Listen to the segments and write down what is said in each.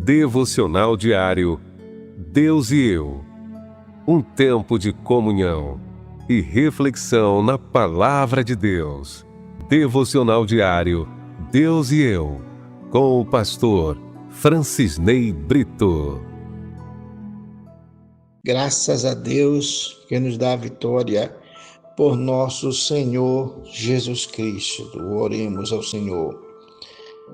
Devocional diário Deus e eu. Um tempo de comunhão e reflexão na Palavra de Deus. Devocional diário Deus e eu, com o pastor Francisney Brito. Graças a Deus que nos dá a vitória por nosso Senhor Jesus Cristo. Oremos ao Senhor.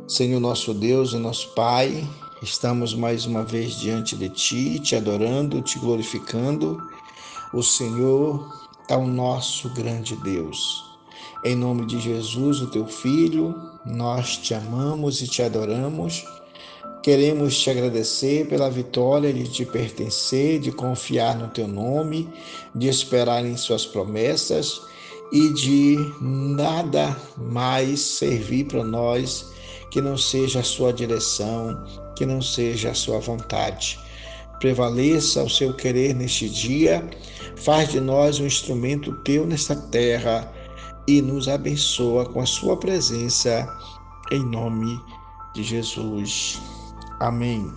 Senhor nosso Deus e nosso Pai, estamos mais uma vez diante de Ti, Te adorando, Te glorificando. O Senhor é o nosso grande Deus. Em nome de Jesus, o Teu Filho, nós Te amamos e Te adoramos. Queremos Te agradecer pela vitória de Te pertencer, de confiar no Teu nome, de esperar em Suas promessas e de nada mais servir para nós que não seja a Sua direção, que não seja a Sua vontade. Prevaleça o Seu querer neste dia, faz de nós um instrumento Teu nesta terra e nos abençoa com a Sua presença, em nome de Jesus. Amém.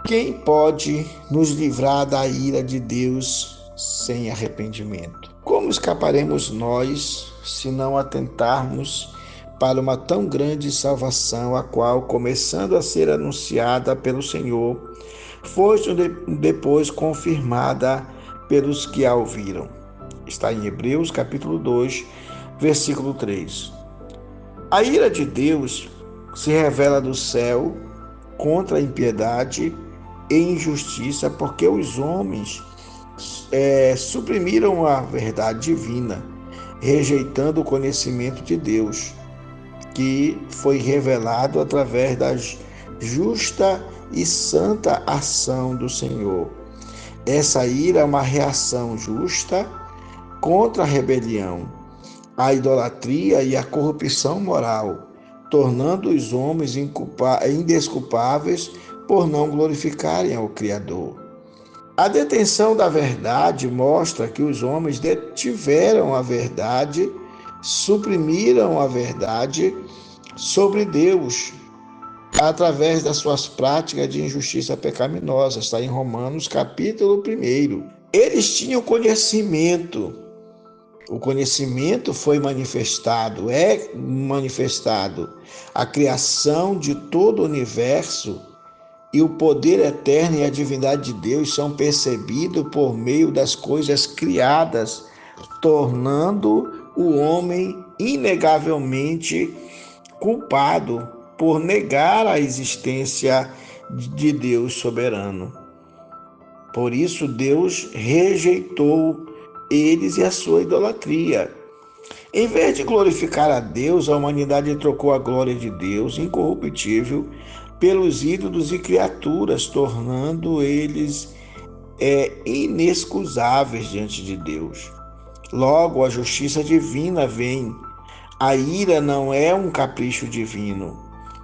Quem pode nos livrar da ira de Deus sem arrependimento? Como escaparemos nós se não atentarmos para uma tão grande salvação, a qual, começando a ser anunciada pelo Senhor, foi depois confirmada pelos que a ouviram? Está em Hebreus capítulo 2, versículo 3. A ira de Deus se revela do céu contra a impiedade e injustiça, porque os homens suprimiram a verdade divina, rejeitando o conhecimento de Deus, que foi revelado através da justa e santa ação do Senhor. Essa ira é uma reação justa contra a rebelião, a idolatria e a corrupção moral, tornando os homens indesculpáveis por não glorificarem ao Criador. A detenção da verdade mostra que os homens detiveram a verdade, suprimiram a verdade sobre Deus através das suas práticas de injustiça pecaminosa. Está em Romanos capítulo 1. Eles tinham conhecimento. O conhecimento foi manifestado, é manifestado. A criação de todo o universo e o poder eterno e a divindade de Deus são percebidos por meio das coisas criadas, tornando o homem inegavelmente culpado por negar a existência de Deus soberano. Por isso, Deus rejeitou eles e a sua idolatria. Em vez de glorificar a Deus, a humanidade trocou a glória de Deus, incorruptível, pelos ídolos e criaturas, tornando eles inexcusáveis diante de Deus. Logo, a justiça divina vem. A ira não é um capricho divino,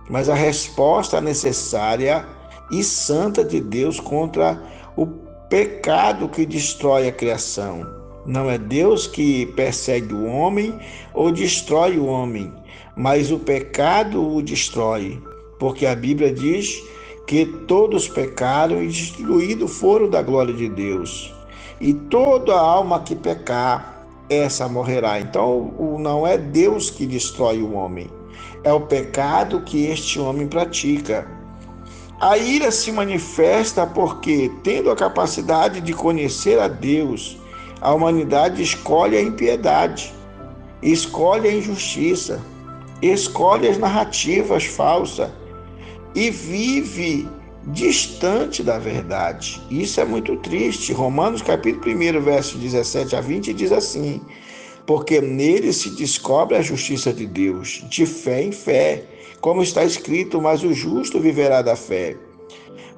mas a resposta necessária e santa de Deus contra o pecado que destrói a criação. Não é Deus que persegue o homem ou destrói o homem, mas o pecado o destrói, porque a Bíblia diz que todos pecaram e destruídos foram da glória de Deus. E toda alma que pecar, essa morrerá. Então, não é Deus que destrói o homem, é o pecado que este homem pratica. A ira se manifesta porque, tendo a capacidade de conhecer a Deus, a humanidade escolhe a impiedade, escolhe a injustiça, escolhe as narrativas falsas e vive distante da verdade. Isso é muito triste. Romanos capítulo 1, versos 17 a 20 diz assim: porque nele se descobre a justiça de Deus, de fé em fé, como está escrito, mas o justo viverá da fé.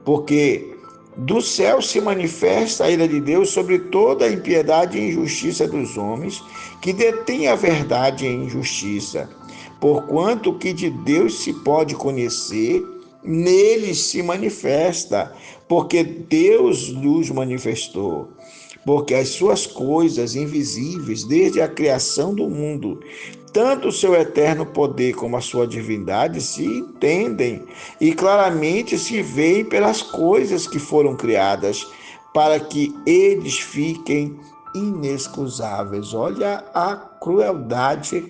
Porque do céu se manifesta a ira de Deus sobre toda a impiedade e injustiça dos homens, que detêm a verdade em injustiça. Porquanto o que de Deus se pode conhecer, neles se manifesta, porque Deus nos manifestou. Porque as suas coisas invisíveis, desde a criação do mundo, Tanto o seu eterno poder como a sua divindade se entendem e claramente se veem pelas coisas que foram criadas, para que eles fiquem inexcusáveis. Olha a crueldade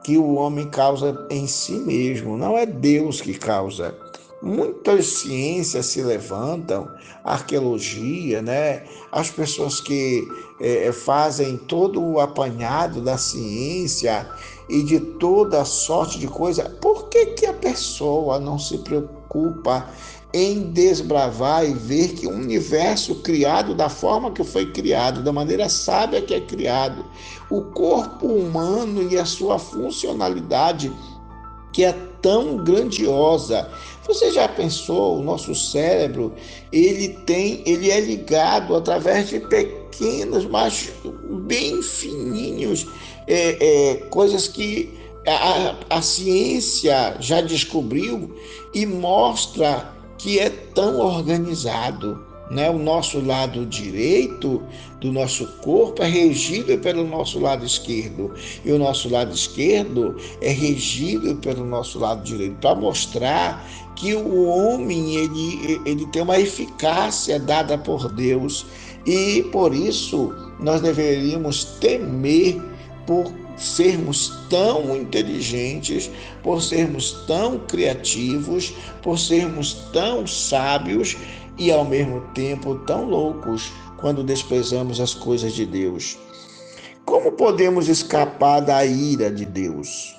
que o homem causa em si mesmo, não é Deus que causa. Muitas ciências se levantam, arqueologia, né? As pessoas que fazem todo o apanhado da ciência e de toda sorte de coisa. Por que que a pessoa não se preocupa em desbravar e ver que o universo criado da forma que foi criado, da maneira sábia que é criado, o corpo humano e a sua funcionalidade que é tão grandiosa. Você já pensou, o nosso cérebro, ele é ligado através de pequenos, mas bem fininhos, coisas que a ciência já descobriu e mostra que é tão organizado, né? O nosso lado direito do nosso corpo é regido pelo nosso lado esquerdo e o nosso lado esquerdo é regido pelo nosso lado direito, para mostrar que o homem ele tem uma eficácia dada por Deus e por isso nós deveríamos temer por sermos tão inteligentes, por sermos tão criativos, por sermos tão sábios e ao mesmo tempo tão loucos quando desprezamos as coisas de Deus. Como podemos escapar da ira de Deus?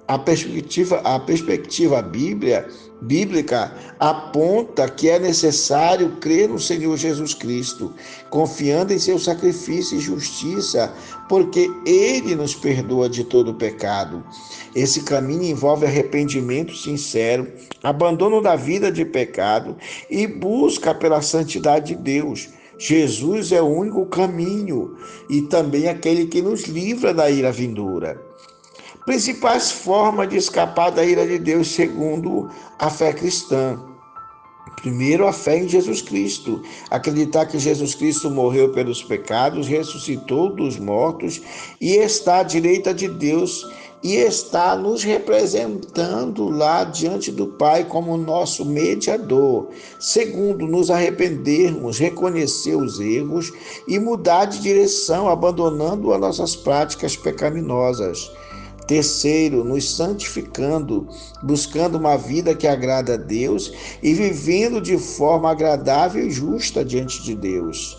A perspectiva bíblica aponta que é necessário crer no Senhor Jesus Cristo, confiando em seu sacrifício e justiça, porque Ele nos perdoa de todo pecado. Esse caminho envolve arrependimento sincero, abandono da vida de pecado e busca pela santidade de Deus. Jesus é o único caminho e também aquele que nos livra da ira vindoura. Principais formas de escapar da ira de Deus segundo a fé cristã. Primeiro, a fé em Jesus Cristo. Acreditar que Jesus Cristo morreu pelos pecados, ressuscitou dos mortos e está à direita de Deus e está nos representando lá diante do Pai como nosso mediador. Segundo, nos arrependermos, reconhecer os erros e mudar de direção, abandonando as nossas práticas pecaminosas. Terceiro, nos santificando, buscando uma vida que agrada a Deus e vivendo de forma agradável e justa diante de Deus.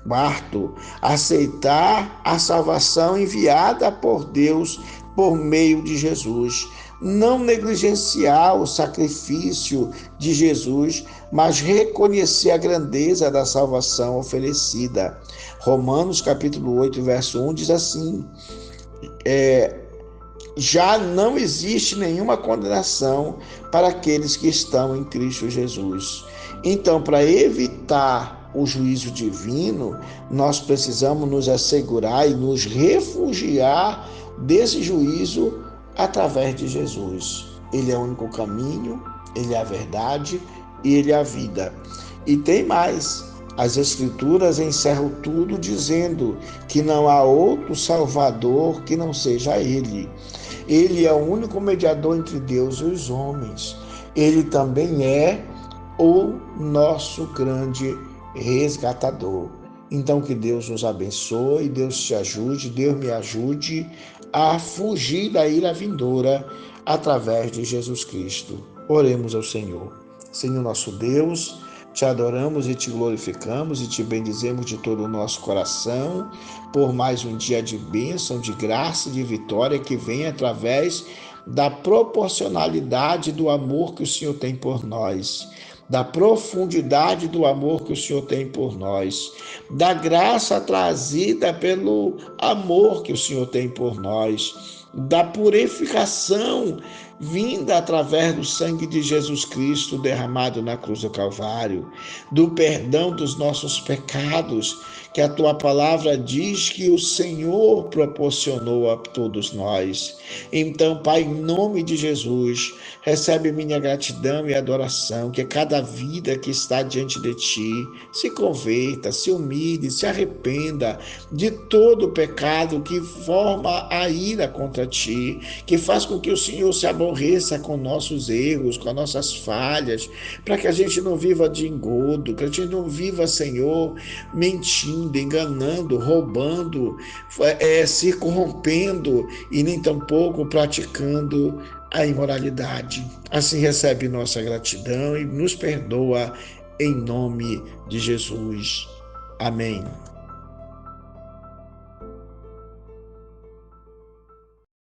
Quarto, aceitar a salvação enviada por Deus por meio de Jesus. Não negligenciar o sacrifício de Jesus, mas reconhecer a grandeza da salvação oferecida. Romanos capítulo 8, verso 1 diz assim: já não existe nenhuma condenação para aqueles que estão em Cristo Jesus. Então, para evitar o juízo divino, nós precisamos nos assegurar e nos refugiar desse juízo através de Jesus. Ele é o único caminho, Ele é a verdade e Ele é a vida. E tem mais. As Escrituras encerram tudo dizendo que não há outro Salvador que não seja Ele. Ele é o único mediador entre Deus e os homens. Ele também é o nosso grande resgatador. Então que Deus nos abençoe, Deus te ajude, Deus me ajude a fugir da ira vindoura através de Jesus Cristo. Oremos ao Senhor. Senhor nosso Deus, te adoramos e te glorificamos e te bendizemos de todo o nosso coração por mais um dia de bênção, de graça e de vitória que vem através da proporcionalidade do amor que o Senhor tem por nós, da profundidade do amor que o Senhor tem por nós, da graça trazida pelo amor que o Senhor tem por nós, da purificação vinda através do sangue de Jesus Cristo derramado na cruz do Calvário, do perdão dos nossos pecados, que a tua palavra diz que o Senhor proporcionou a todos nós. Então, Pai, em nome de Jesus, recebe minha gratidão e adoração, que cada vida que está diante de ti se converta, se humilhe, se arrependa de todo o pecado que forma a ira contra ti, que faz com que o Senhor se aborreça com nossos erros, com as nossas falhas, para que a gente não viva de engodo, que a gente não viva, Senhor, mentindo, enganando, roubando, se corrompendo e nem tampouco praticando a imoralidade. Assim recebe nossa gratidão e nos perdoa em nome de Jesus. Amém.